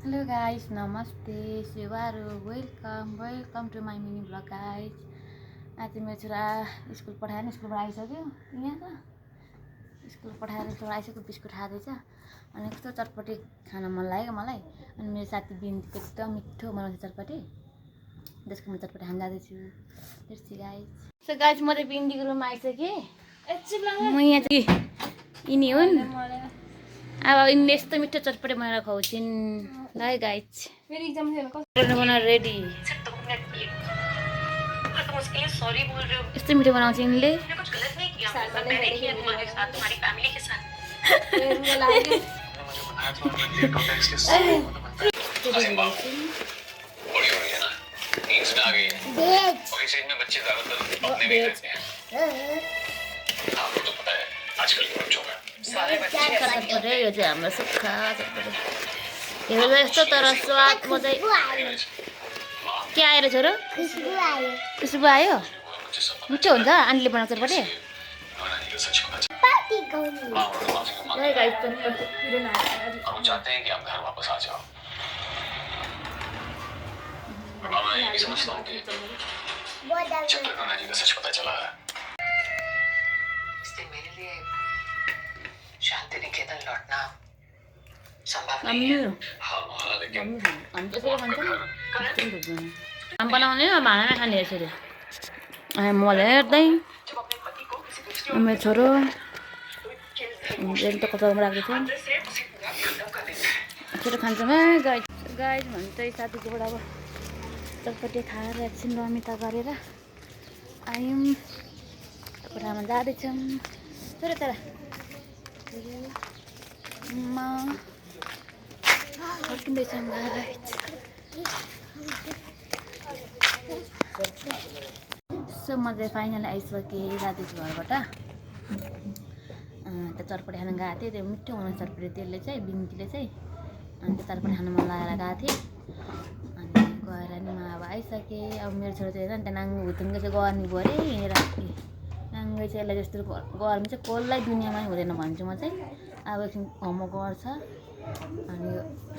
Hello guys, नमस्ते, सेवारो, welcome to my mini vlog guys. आज मेरो छोरा स्कुल पठाएर स्कुलबाट आइसक्यो। यहाँ छ स्कुल पठाएर छोरा आइसक्यो, बिस्कुट खाँदैछ। अनि कस्तो चटपटी खान मन लाग्यो मलाई। अनि मेरो साथी बिन्दीको एकदम मिठो बनाउँछ चटपटी, त्यसको म चटपटी खान जाँदैछु। त्यस्तै गाइस। सो गाइस, म चाहिँ बिन्दीको रुममा आइसकेँ। म यहाँ चाहिँ यिनी हुन्। अब यिनले यस्तो मिठो चटपटी बनाएर खुवाउँछिन्। ल गाइस, मेरो एग्जाम बना रेडी। यस्तो मिठो बनाउँछ यिनले। यो चाहिँ हाम्रो सुक्खा चटपटी हेर्दा यस्तो, तर स्वाद म चाहिँ के आएर छोरो खुसबु आयो। मिठो हुन्छ आन्टीले बनाएको चटपटी। शांति निकेतन लौटना संभव हम त्यसरी खान्छ। आम बनाउने हो, भाँडामा खाने यसरी। मैले हेर्दै मेरो छोरो त कतामा राख्दैछ। छोरो खान्छौँ है गाइस। गाइस भने चाहिँ साथीकोबाट अब चटपटी खाएर एकछिन रमिता गरेर आयौँ। कोठामा जाँदैछौँ। छोरो तर फर्किँदैछौँ गाइस। सो म चाहिँ फाइनल आइसकेँ साथीको घरबाट। त्यो चटपटी खान गएको थिएँ। त्यो मिठो बनाउँछ चटपटी त्यसले चाहिँ, बिन्तीले चाहिँ। अनि त्यो चटपटी खानु मन लागेर गएको थिएँ। अनि गएर नि म अब आइसकेँ। अब मेरो छोरो चाहिँ हेर न, त्यहाँ नाङ्गो भुतुङ्गो चाहिँ गर्मी भयो अरे हिँडेर। नाङ्गो चाहिँ यसलाई जस्तो गर्मी चाहिँ कसलाई दुनियाँमा हुँदैन भन्छु म चाहिँ। अब एकछिन होमवर्क गर्छ अनि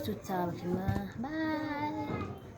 सुत्छ अब एकछिनमा। बाई।